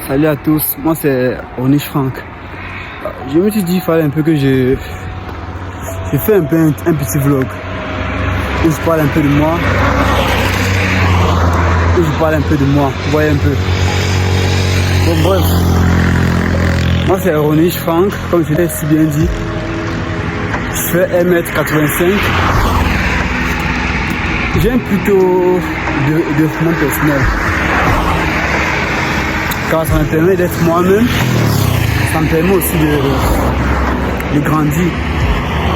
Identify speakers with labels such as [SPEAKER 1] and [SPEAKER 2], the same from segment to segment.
[SPEAKER 1] Salut à tous, moi c'est Onish Frank. Je me suis dit qu'il fallait un peu que je fais un petit vlog où je parle un peu de moi, vous voyez un peu. Bon bref, moi c'est Onish Frank, comme je l'ai si bien dit. Je fais 1m85. J'aime plutôt développement personnel. Car ça me permet d'être moi-même, ça me permet aussi de grandir,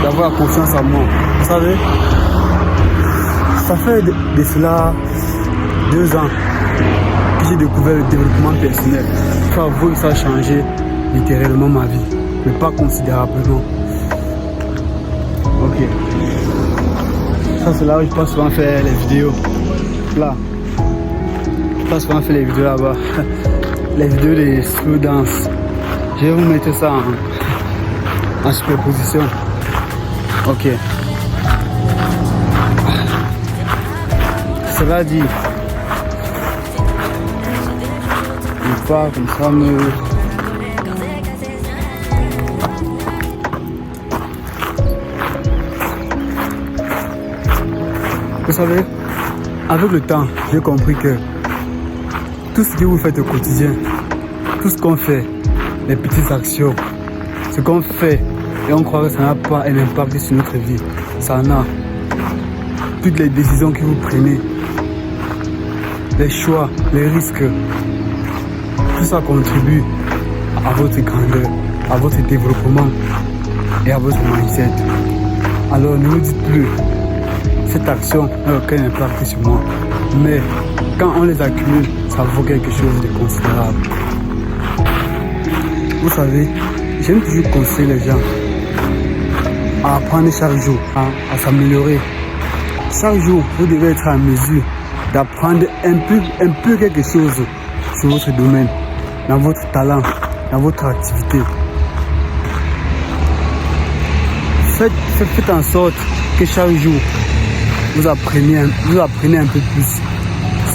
[SPEAKER 1] d'avoir confiance en moi. Vous savez, ça fait de cela 2 ans que j'ai découvert le développement personnel. Il faut avouer que ça a changé littéralement ma vie, mais pas considérablement. Ok. Ça c'est là où je passe souvent faire les vidéos. Là. Je passe souvent faire les vidéos là-bas. Les vidéos des slow dance. Je vais vous mettre ça en superposition. Ok. Cela dit, je pars comme ça me... Vous savez, avec le temps, j'ai compris que tout ce que vous faites au quotidien, tout ce qu'on fait, les petites actions, ce qu'on fait et on croit que ça n'a pas un impact sur notre vie, ça en a. Toutes les décisions que vous prenez, les choix, les risques, tout ça contribue à votre grandeur, à votre développement et à votre mindset. Alors ne vous dites plus, cette action n'a aucun impact sur moi, mais quand on les accumule, ça vaut quelque chose de considérable. Vous savez, j'aime toujours conseiller les gens à apprendre chaque jour, à s'améliorer. Chaque jour, vous devez être en mesure d'apprendre un peu quelque chose sur votre domaine, dans votre talent, dans votre activité. Faites en sorte que chaque jour, vous apprenez un peu plus.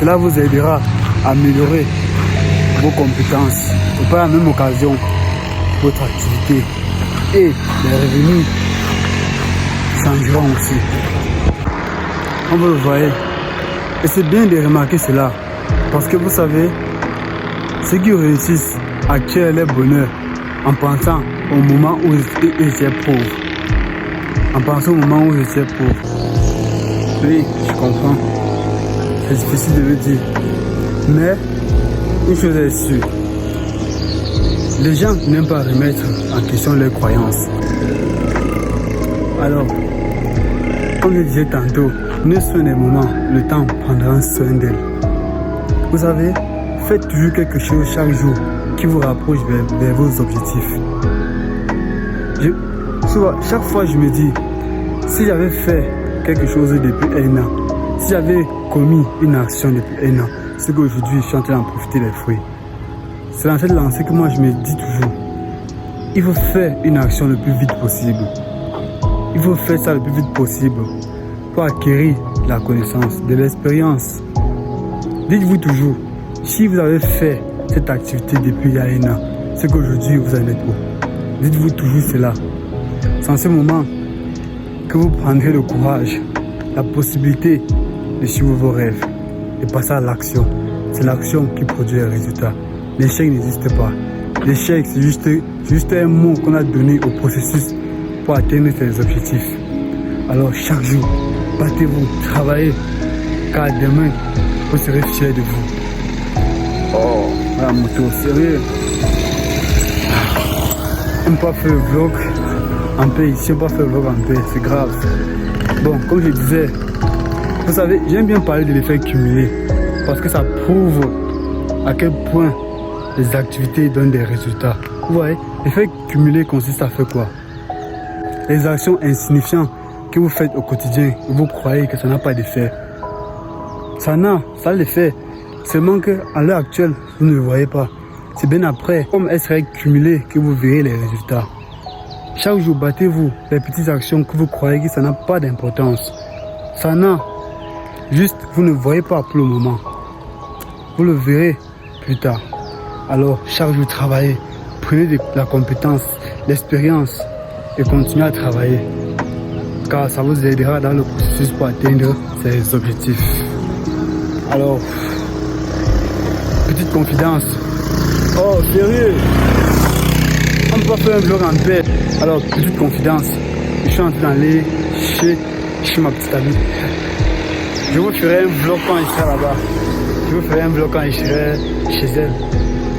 [SPEAKER 1] Cela vous aidera à améliorer vos compétences et par la même occasion votre activité et les revenus changeront aussi. Comme vous le voyez, et c'est bien de remarquer cela parce que vous savez, ceux qui réussissent à créer leur bonheur en pensant au moment où ils étaient pauvres. En pensant au moment où ils étaient pauvres. Oui, je comprends. C'est difficile de le dire. Mais une chose est sûre. Les gens n'aiment pas remettre en question leurs croyances. Alors, comme je disais tantôt, ne soyez des moments, le temps prendra soin d'elle. Vous savez, faites toujours quelque chose chaque jour qui vous rapproche vers vos objectifs. Chaque fois je me dis, si j'avais fait quelque chose depuis 1 an, si j'avais commis une action depuis 1 an, c'est qu'aujourd'hui je suis en train d'en profiter des fruits. C'est dans cette lancée que moi je me dis toujours, il faut faire une action le plus vite possible. Il faut faire ça le plus vite possible pour acquérir de la connaissance, de l'expérience. Dites-vous toujours, si vous avez fait cette activité depuis il y a 1 an, c'est qu'aujourd'hui vous en êtes où. Dites-vous toujours cela. C'est en ce moment que vous prendrez le courage, la possibilité de suivre vos rêves, de passer à l'action. C'est l'action qui produit les résultats. L'échec n'existe pas. L'échec, c'est juste un mot qu'on a donné au processus pour atteindre ses objectifs. Alors chaque jour, battez-vous, travaillez, car demain, vous serez fiers de vous. Oh, la moto, sérieux. On ne peut pas faire le vlog en paix. Si on ne peut pas faire le vlog en paix, c'est grave. Bon, comme je disais, vous savez, j'aime bien parler de l'effet cumulé parce que ça prouve à quel point les activités donnent des résultats. Vous voyez, l'effet cumulé consiste à faire quoi? Les actions insignifiantes que vous faites au quotidien, vous croyez que ça n'a pas d'effet. Ça l'effet. Seulement qu'à l'heure actuelle, vous ne le voyez pas. C'est bien après, comme elles seraient cumulées, que vous verrez les résultats. Chaque jour, battez-vous les petites actions que vous croyez que ça n'a pas d'importance. Ça n'a. Juste, vous ne voyez pas pour le moment. Vous le verrez plus tard. Alors, chaque jour, travaillez. Prenez de la compétence, l'expérience et continuez à travailler. Car ça vous aidera dans le processus pour atteindre ces objectifs. Alors, petite confidence. Oh, sérieux? On ne peut pas faire un vlog en paix. Alors, petite confidence. Je suis en train d'aller chez ma petite amie. Je vous ferai un vlog quand je serai là-bas. Je vous ferai un vlog quand je serai chez elle.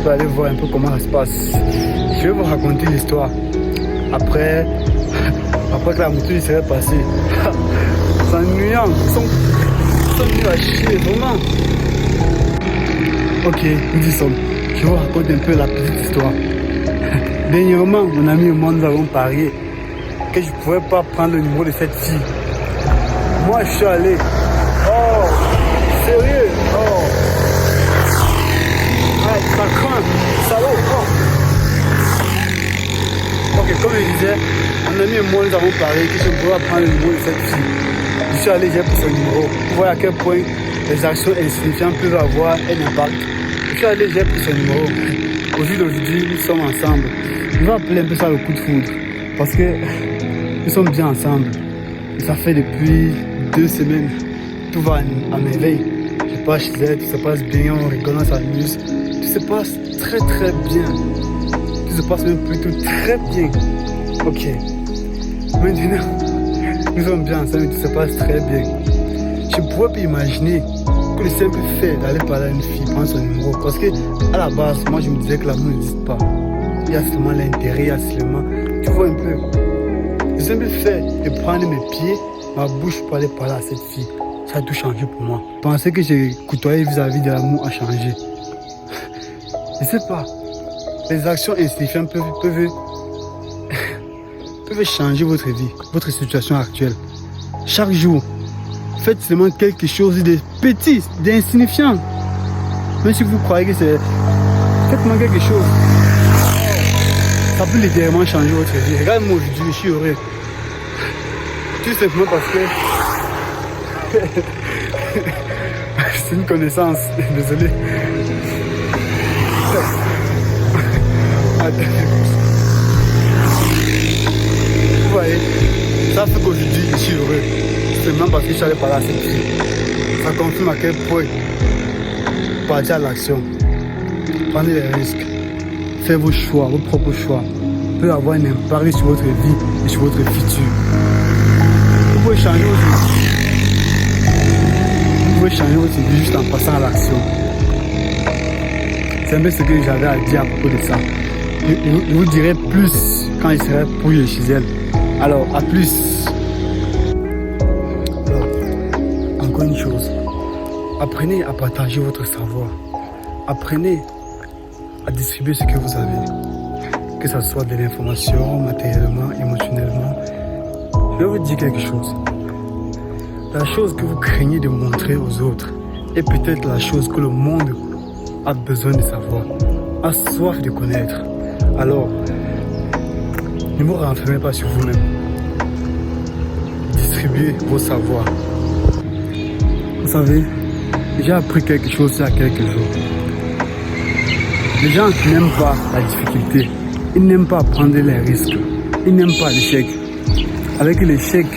[SPEAKER 1] Pour aller voir un peu comment ça se passe. Je vais vous raconter l'histoire. Après que la moto serait passée. C'est ennuyant. Ils sont à chier, vraiment. Ok, nous y sommes. Je vous raconte un peu la petite histoire. Dernièrement, mon ami et moi, nous avons parié que je ne pouvais pas prendre le numéro de cette fille. Moi, je suis allé. Oh, sérieux? Oh. Ouais, ça craint. Ça va, oh. Ok, comme je disais, mon ami et moi, nous avons parié que je ne pouvais pas prendre le numéro de cette fille. Je suis allé, j'ai pris son numéro. Pour voir à quel point les actions insignifiantes peuvent avoir un impact. Je suis allé, j'ai pris son numéro. Au jour d'aujourd'hui, nous sommes ensemble. Je vais appeler un peu ça le coup de foudre. Parce que nous sommes bien ensemble. Ça fait depuis 2 semaines. Tout va à merveille. Je passe chez elle, tout se passe bien, on rigole, on s'amuse. Tout se passe très très bien. Tout se passe même plutôt très bien. Ok. Maintenant, nous sommes bien ensemble, tout se passe très bien. Je ne pourrais pas imaginer que le simple fait d'aller parler à une fille, prendre son numéro. Parce que à la base, moi je me disais que l'amour n'existe pas. Il y a seulement l'intérêt, il y a seulement... Tu vois un peu. Le simple fait de prendre mes pieds, ma bouche pour aller parler à cette fille, ça a tout changé pour moi. Penser que j'ai côtoyé vis-à-vis de l'amour a changé. Je sais pas. Les actions insignifiantes peuvent changer votre vie, votre situation actuelle. Chaque jour, faites seulement quelque chose de petit, d'insignifiant. Même si vous croyez que c'est... Faites-moi quelque chose. Ça peut littéralement changer votre vie. Regarde-moi aujourd'hui, je suis heureux. Tout simplement parce que... c'est une connaissance. Désolé. Vous voyez, ça fait qu'aujourd'hui je suis heureux. Seulement parce que je suis allé parler à cette fille. Ça confirme à quel point partir à l'action, prenez les risques, faites vos choix, vos propres choix, peut avoir un impact sur votre vie et sur votre futur. Vous pouvez changer votre vie. Vous pouvez changer votre vie juste en passant à l'action. C'est un peu ce que j'avais à dire à propos de ça. Je vous dirai plus quand je serai pour y chez elle. Alors, à plus. Alors, encore une chose. Apprenez à partager votre savoir. Apprenez à distribuer ce que vous avez. Que ce soit de l'information, matériellement, émotionnellement. Je vais vous dire quelque chose. La chose que vous craignez de montrer aux autres est peut-être la chose que le monde a besoin de savoir, a soif de connaître. Alors, ne vous renfermez pas sur vous-même. Distribuez vos savoirs. Vous savez, j'ai appris quelque chose il y a quelques jours. Les gens qui n'aiment pas la difficulté, ils n'aiment pas prendre les risques, ils n'aiment pas l'échec. Avec l'échec,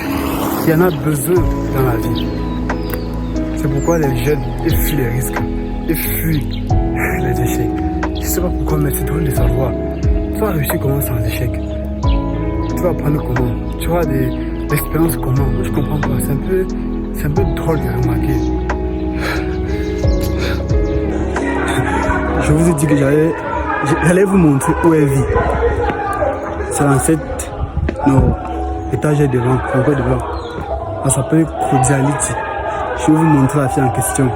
[SPEAKER 1] il y en a besoin dans la vie. C'est pourquoi les jeunes, ils fuient les risques, ils fuient les échecs. Je ne sais pas pourquoi, mais c'est drôle de savoir. Tu vas réussir comment sans échec? Tu vas apprendre comment? Tu auras des expériences comment? Moi je comprends pas, c'est un peu drôle de remarquer. Je vous ai dit que j'allais vous montrer où elle vit. C'est dans cette... Non, étage devant, encore devant. Elle s'appelle Cordiality. Je vais vous montrer la fille en question.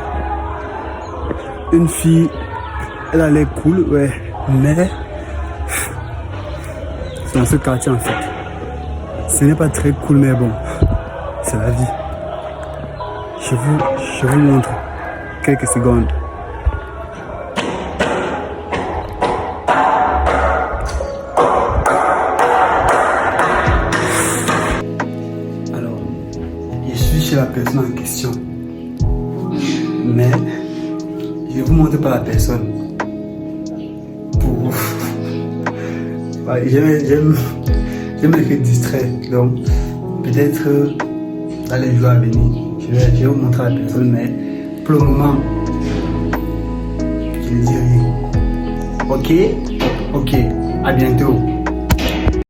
[SPEAKER 1] Une fille, elle a l'air cool, ouais, mais... C'est dans ce quartier en fait. Ce n'est pas très cool, mais bon, c'est la vie. Je vous montre quelques secondes. Alors, je suis chez la personne en question. Mais, je ne vous montre pas la personne. Ouais, j'aime être distrait. Donc, peut-être dans les jours à venir, je vais vous montrer à la personne, mais pour le moment, je ne dis rien. Ok, à bientôt.